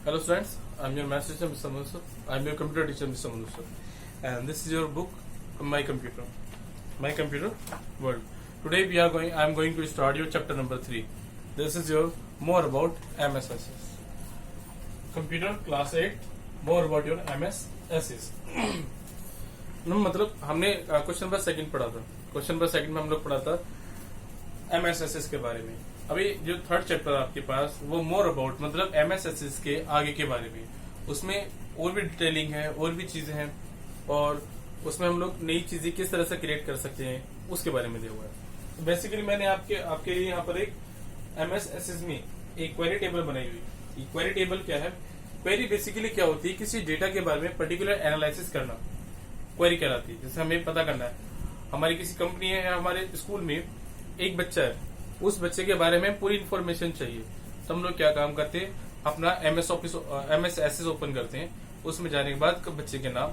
Hello students, I am your maths teacher Mr. Mansur. I am your computer teacher Mr. Mansur. And this is your book, My Computer World. Today I am going to start your chapter number 3. This is your more about MSSs. Computer class 8, more about your MSSs. मतलब हमने question number second पढ़ा था. Question number second में हम लोग पढ़ा था MSSs के बारे में. अभी जो थर्ड चैप्टर आपके पास वो मोर अबाउट मतलब MSSs के आगे के बारे में. उसमें और भी डिटेलिंग है, और भी चीजें हैं, और उसमें हम लोग नई चीजें किस तरह से क्रिएट कर सकते हैं उसके बारे में दिया हुआ है. तो बेसिकली मैंने आपके लिए यहाँ पर एक MSSs में एक क्वेरी टेबल बनाई हुई. क्वेरी टेबल क्या है? क्वेरी बेसिकली क्या होती है? किसी डेटा के बारे में पर्टिकुलर एनालिसिस करना क्वेरी कहलाती है. जैसे हमें पता करना है हमारी किसी कंपनी है या हमारे स्कूल में एक बच्चा है, उस बच्चे के बारे में पूरी इन्फॉर्मेशन चाहिए, तो हम लोग क्या काम करते हैं, अपना MSSs ओपन करते हैं. उसमें जाने के बाद बच्चे के नाम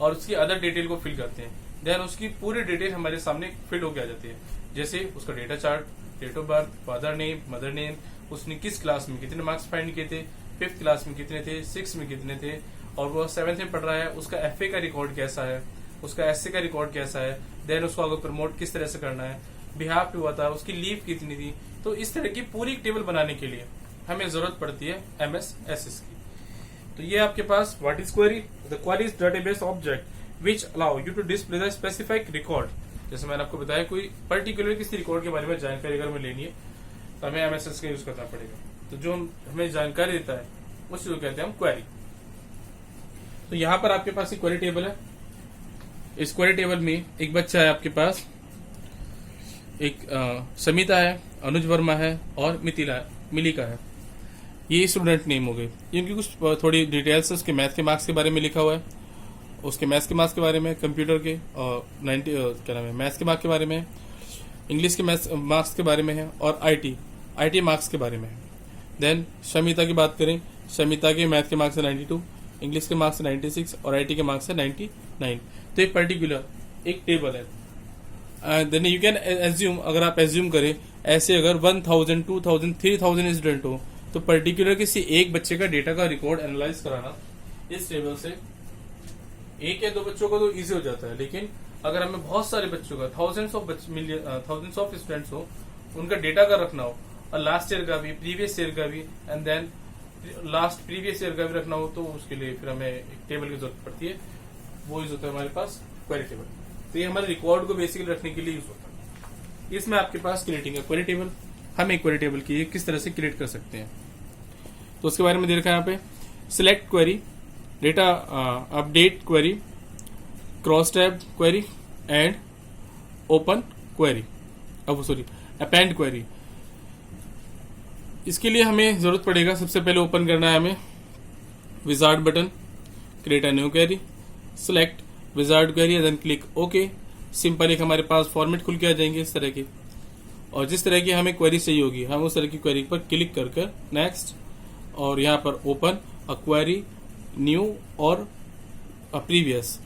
और उसकी अदर डिटेल को फिल करते हैं. देन उसकी पूरी डिटेल हमारे सामने फिल होकर आ जाती है. जैसे उसका data chart, date of birth, father name, mother name, उसने किस क्लास में कितने मार्क्स फाइंड किए थे, 5th क्लास में कितने थे, 6th में कितने थे, और वो 7th में पढ़ रहा है, उसका FA का रिकॉर्ड कैसा है, उसका SC का रिकॉर्ड कैसा है, देन उसको आगे प्रमोट किस तरह से करना है, बिहाफ पे हुआ था, उसकी लीव कितनी थी. तो इस तरह की पूरी टेबल बनाने के लिए हमें जरूरत पड़ती है MSSs की. तो ये आपके पास what is query? The query is database object which allow you to display the specific record. जैसे मैंने आपको बताया कोई पर्टिकुलर किसी रिकॉर्ड के बारे में जानकारी अगर हमें लेनी है तो हमें MSS का यूज करना पड़ेगा. तो जो हमें जानकारी देता है उसी को कहते हैं हम क्वेरी. तो यहाँ पर आपके पास एक क्वेरी टेबल है. इस क्वेरी टेबल में एक बच्चा है आपके पास, एक समिता है, अनुज वर्मा है और मिलिका है. ये स्टूडेंट नेम हो गए. इनकी कुछ थोड़ी डिटेल्स उसके मैथ के मार्क्स के बारे में लिखा हुआ है, उसके मैथ्स के मार्क्स के बारे में, कंप्यूटर के और 90 क्या नाम है मैथ्स के मार्क्स के बारे में, इंग्लिश के मैथ्स मार्क्स के बारे में है, और IT मार्क्स के बारे में है. देन शमिता की बात करें, शमिता के मैथ के मार्क्स है 92, इंग्लिश के मार्क्स है 96 और IT के मार्क्स है 99. तो एक पर्टिकुलर एक टेबल है. देन यू कैन एज्यूम, अगर आप एज्यूम करें ऐसे अगर 1000, 2000, 3000 स्टूडेंट हो तो पर्टिकुलर किसी एक बच्चे का डेटा का रिकॉर्ड एनालाइज कराना इस टेबल से एक या दो बच्चों का तो इजी हो जाता है. लेकिन अगर हमें बहुत सारे बच्चों का थाउजेंड्स ऑफ स्टूडेंट्स हो उनका डेटा का रखना हो, और लास्ट ईयर का भी, प्रीवियस ईयर का भी, and then last previous year का भी रखना हो, तो उसके लिए फिर हमें एक टेबल की जरूरत पड़ती है. वो यूज होता है हमारे पास क्वेरी टेबल. तो ये हमारे रिकॉर्ड को बेसिकली रखने के लिए यूज होता है. इसमें आपके पास क्रिएटिंग है क्वेरी टेबल. हम एक क्वेरी टेबल की किस तरह से क्रिएट कर सकते हैं तो उसके बारे में दे रखा है यहाँ पे. Select query, data update query, cross tab query and open query, append query. इसके लिए हमें जरूरत पड़ेगा, सबसे पहले ओपन करना है हमें wizard button, create a new query, select wizard query, then click okay. Simple एक हमारे पास फॉर्मेट खुल के आ जाएंगे इस तरह के, और जिस तरह की हमें क्वेरी चाहिए होगी हम उस तरह की क्वेरी पर क्लिक कर नेक्स्ट, और यहाँ पर ओपन अ क्वेरी, न्यू और प्रीवियस,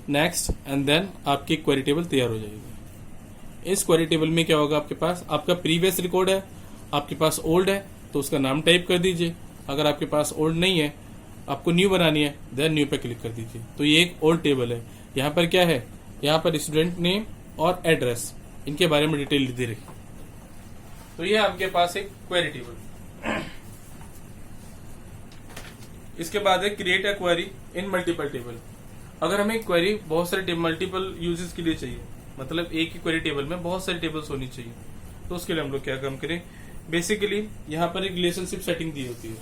नेक्स्ट, एंड देन आपकी क्वेरी टेबल तैयार हो जाएगी. इस क्वेरी टेबल में क्या होगा, आपके पास आपका प्रीवियस रिकॉर्ड है, आपके पास ओल्ड है तो उसका नाम टाइप कर दीजिए. अगर आपके पास ओल्ड नहीं है, आपको न्यू बनानी है, देन न्यू पे क्लिक कर दीजिए. तो ये एक ओल्ड टेबल है. यहाँ पर क्या है, यहाँ पर स्टूडेंट नेम और एड्रेस, इनके बारे में डिटेल दे रखी. तो ये आपके पास एक क्वेरी टेबल. इसके बाद है create a query in multiple table. अगर हमें क्वेरी बहुत सारे मल्टीपल यूजेस के लिए चाहिए, मतलब एक ही क्वेरी टेबल में बहुत सारी टेबल्स होनी चाहिए, तो उसके लिए हम लोग क्या काम करें, बेसिकली यहाँ पर एक रिलेशनशिप सेटिंग दी होती है.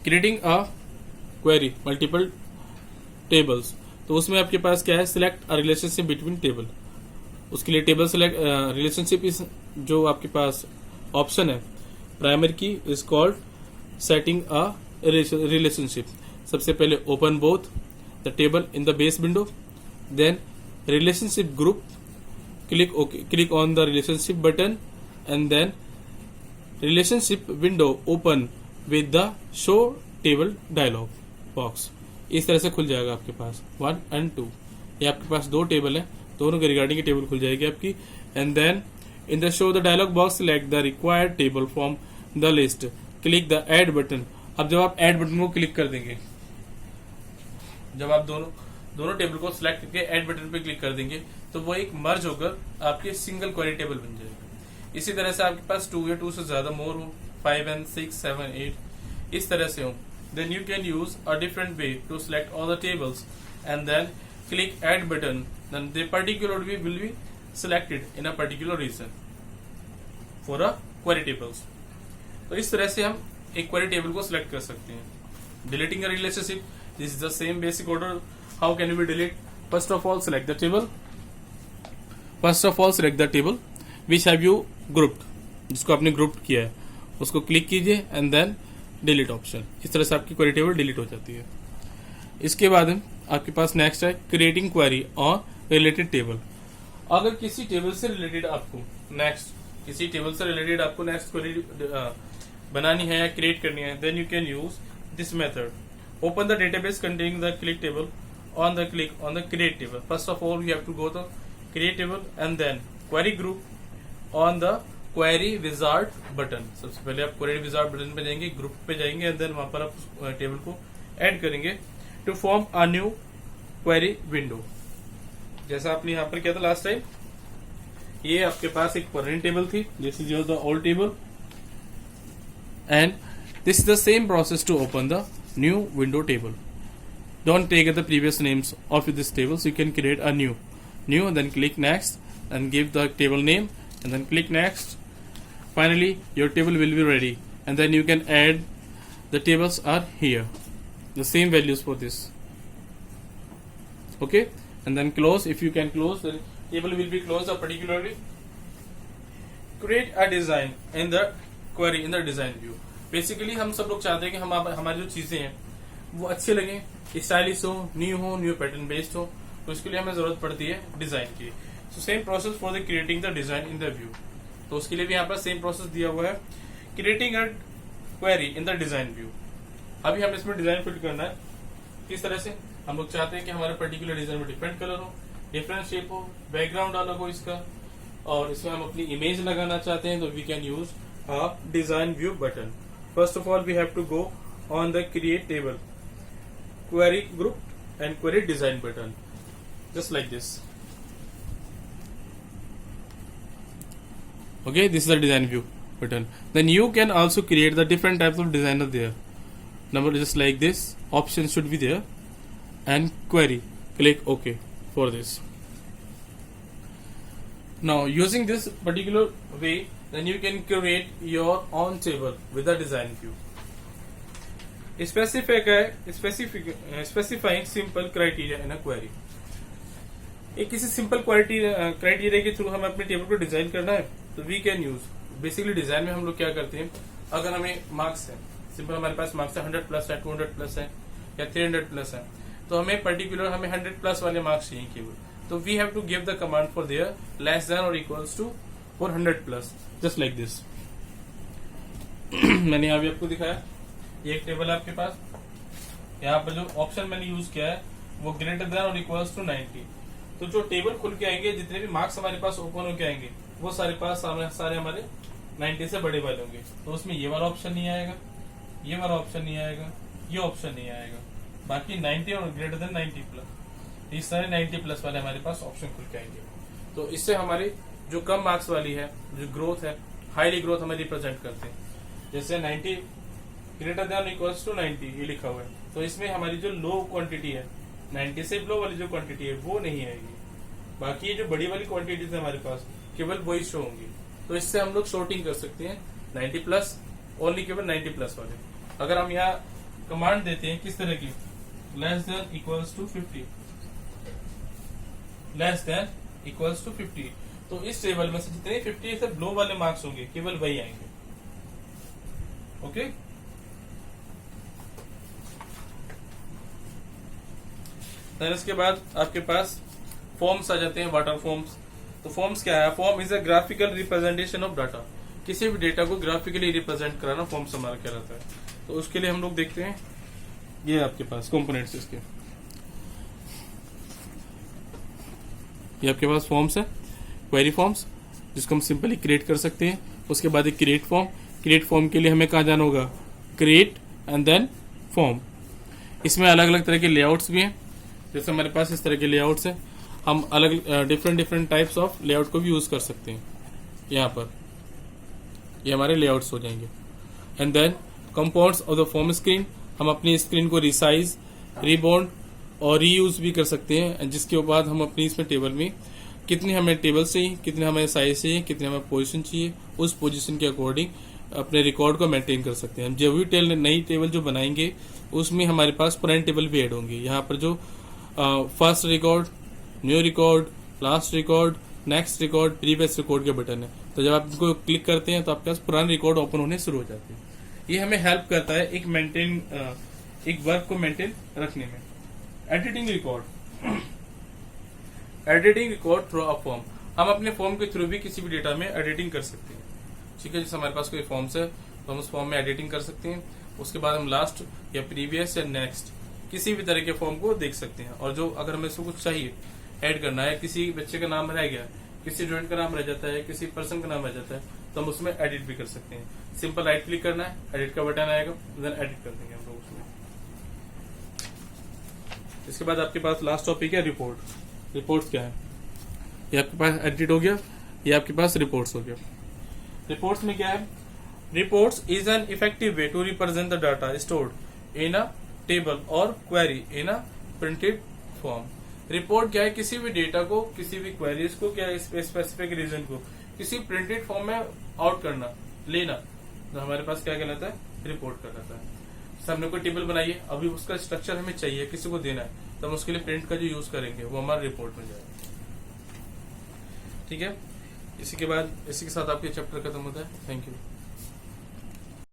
Creating a query multiple tables, तो उसमें आपके पास क्या है, select a relationship between table. उसके लिए टेबल सिलेक्ट रिलेशनशिप इस जो आपके पास ऑप्शन है primary key is called setting a relationship. सबसे पहले open both the table in the base window, then relationship group, click on the relationship button, and then relationship window open with the show table dialog box. इस तरह से खुल जाएगा आपके पास 1 and 2. ये आपके पास दो टेबल है, दोनों के रिगार्डिंग की टेबल खुल जाएगी आपकी. And then in the show the dialog box select the required table from the list. Click the add button. अब जब आप ऐड बटन को क्लिक कर देंगे, जब आप दोनों टेबल को सिलेक्ट करके ऐड बटन पे क्लिक कर देंगे तो वो एक मर्ज होकर आपके सिंगल क्वेरी टेबल बन जाएगा। इसी तरह से आपके पास 2 या 2 से ज्यादा मोर हो, 5 and 6, 7, 8 इस तरह से हो, then you can use a different way to select all the tables and then click add button, then the particular way will be selected in a particular region for a query tables। तो इस तरह से हम एक query table को select कर सकते हैं। Deleting a relationship, this is the same basic order. How can we delete? First of all select the table, which have you grouped, जिसको आपने ग्रुप किया है उसको क्लिक कीजिए एंड देन डिलीट ऑप्शन। इस तरह से आपकी क्वेरी टेबल डिलीट हो जाती है। इसके बाद आपके पास नेक्स्ट है क्रिएटिंग क्वेरी और रिलेटेड टेबल। अगर किसी टेबल से रिलेटेड आपको नेक्स्ट क्वेरी बनानी है या क्रिएट करनी है, then you can use this method. Open the database containing the click table on the click on the create table. First of all, you have to go to create table and then query group on the query wizard button। सबसे पहले आप query wizard button पे जाएंगे, group पे जाएंगे and then वहां पर आप टेबल को ऐड करेंगे to form a new query window. जैसा आपने यहाँ पर किया था लास्ट टाइम, ये आपके पास एक परमानेंट टेबल थी, this is the old table and this is the same process to open the new window table. Don't take the previous names of this table, so you can create a new, then click next and give the table name and then click next. Finally, your table will be ready and then you can add the tables are here, the same values for this. Okay, and then close. If you can close, the table will be closed. Particularly, create a design in the query in the design view. Basically, हम सब लोग चाहते हैं कि हमारी जो चीजें हैं वो अच्छे लगे, स्टाइलिश हो, न्यू पैटर्न बेस्ड हो, तो इसके लिए हमें जरूरत पड़ती है डिजाइन की। So same process for the creating the design in the view. तो उसके लिए भी यहाँ पर सेम प्रोसेस दिया हुआ है, creating a query in the design view. अभी हम इसमें डिजाइन फिट करना है। किस तरह से? हम लोग चाहते हैं कि हमारे पर्टिकुलर डिजाइन में डिफरेंट कलर हो, डिफरेंट शेप हो, बैकग्राउंड अलग हो इसका, और इसमें हम अपनी इमेज लगाना चाहते हैं तो we can use a design view button. First of all we have to go on the create table, query group and query design button, just like this. Okay, this is the design view button. Then you can also create the different types of designer there. Number just like this, options should be there and query. Click OK for this. Now using this particular way, then you can create your own table with the design view. Specifying simple criteria in a query. एक किसी simple criteria के through हमें अपने table को design करना है तो we can use. Basically design में हम लोग क्या करते हैं, अगर हमें मार्क्स है, सिंपल हमारे पास मार्क्स है 100+ है, 200+ है या 300+ है, तो हमें पर्टिकुलर 100+ वाले मार्क्स चाहिए केवल, तो we have to give the command for there less than और equals to 400+, just like this. मैंने यहाँ भी आपको दिखाया, ये एक टेबल है आपके पास, यहाँ पर जो ऑप्शन मैंने यूज किया है वो ग्रेटर देन और इक्वल्स टू 90। तो जो टेबल खुल के आएंगे, जितने भी मार्क्स हमारे पास ओपन होके आएंगे वो सारे हमारे 90 से बड़े वाले होंगे। तो उसमें ये वाला ऑप्शन नहीं आएगा, ये वाला ऑप्शन नहीं आएगा, ये ऑप्शन नहीं आएगा, बाकी 90 और ग्रेटर देन 90+, इस सारे 90+ वाले हमारे पास ऑप्शन खुल के आएंगे। तो इससे हमारी जो कम मार्क्स वाली है, जो ग्रोथ है, हाईली ग्रोथ हमें रिप्रेजेंट करते हैं। जैसे 90 ग्रेटर देन इक्वल्स टू 90 ये लिखा हुआ है, तो इसमें हमारी जो लो क्वांटिटी है, 90 से लो वाली जो क्वांटिटी है वो नहीं आएगी, बाकी ये जो बड़ी वाली क्वांटिटी है हमारे पास केवल वही शो होंगी। तो इससे हम लोग शॉर्टिंग कर सकते हैं 90+, ओनली केवल 90+ वाले। अगर हम यहाँ कमांड देते हैं किस तरह की, less than equals to 50, less than equals to 50, तो इस टेबल में से जितने 50 से लो वाले मार्क्स होंगे केवल वही आएंगे। ओके, फिर इसके बाद आपके पास फॉर्म्स आ जाते हैं, वाटर फॉर्म्स। तो फॉर्म्स क्या है? Form is a graphical representation of data. किसी भी डेटा को ग्राफिकली रिप्रेजेंट कराना फॉर्म्स हमारा कहलाता है। तो उसके लिए हम लोग देखते हैं, ये आपके पास कंपोनेंट्स इसके, ये आपके पास फॉर्म्स है, क्वेरी फॉर्म्स, जिसको हम सिंपली क्रिएट कर सकते हैं। उसके बाद एक क्रिएट फॉर्म, क्रिएट फॉर्म के लिए हमें कहाँ जाना होगा, क्रिएट एंड देन फॉर्म। इसमें अलग अलग तरह के लेआउट्स भी हैं, जैसे हमारे पास इस तरह के लेआउट्स हैं, हम अलग डिफरेंट टाइप्स ऑफ लेआउट को भी यूज कर सकते हैं। यहाँ पर ये हमारे लेआउट्स हो जाएंगे। And then compounds of the form screen, हम अपनी स्क्रीन को रिसाइज, रीबॉन्ड और रीयूज भी कर सकते हैं, जिसके बाद हम अपनी इसमें टेबल में कितनी हमें टेबल चाहिए, कितने हमें साइज चाहिए, कितने हमें पोजीशन चाहिए, उस पोजीशन के अकॉर्डिंग अपने रिकॉर्ड को मेंटेन कर सकते हैं। जब भी नई टेबल जो बनाएंगे उसमें हमारे पास पुरानी टेबल भी ऐड होंगी। यहाँ पर जो first record, new record, last record, next record, previous record के बटन है, तो जब आप इनको क्लिक करते हैं तो आपके पास पुराने रिकॉर्ड ओपन होने शुरू हो जाते हैं। ये हमें हेल्प करता है एक वर्क को मेंटेन रखने में। Editing record, editing record through a form, हम अपने फॉर्म के थ्रू भी किसी भी डेटा में एडिटिंग कर सकते हैं। ठीक है, जैसे हमारे पास कोई फॉर्म्स है तो हम उस फॉर्म में एडिटिंग कर सकते हैं। उसके बाद हम लास्ट या प्रीवियस या नेक्स्ट किसी भी तरह के फॉर्म को देख सकते हैं। और जो अगर हमें इसको कुछ चाहिए ऐड करना है, किसी बच्चे का नाम रह गया, किसी स्टूडेंट का नाम रह जाता है, किसी पर्सन का नाम रह जाता है, तो हम उसमें एडिट भी कर सकते हैं। सिंपल राइट क्लिक करना है, एडिट का बटन आएगा, देन एडिट कर देंगे हम लोग उसमें। इसके बाद आपके पास लास्ट टॉपिक है रिपोर्ट। रिपोर्ट क्या है, ये आपके पास एडिट हो गया, ये आपके पास रिपोर्ट्स हो गया। रिपोर्ट्स में क्या है, reports is an effective way to represent the data stored in a table और query in a printed form. Report क्या है, किसी भी डेटा को, किसी भी क्वेरीज को, क्या स्पेसिफिक रीजन को किसी प्रिंटेड फॉर्म में आउट करना, लेना, तो हमारे पास क्या कहलाता है, रिपोर्ट कहलाता है। हमने कोई टेबल बनाई है, अभी उसका स्ट्रक्चर हमें चाहिए, किसी को देना है, तो हम उसके लिए प्रिंट का जो यूज करेंगे वो हमारा रिपोर्ट में जाएगा। ठीक है, इसी के साथ आपके चैप्टर खत्म होता है। Thank you.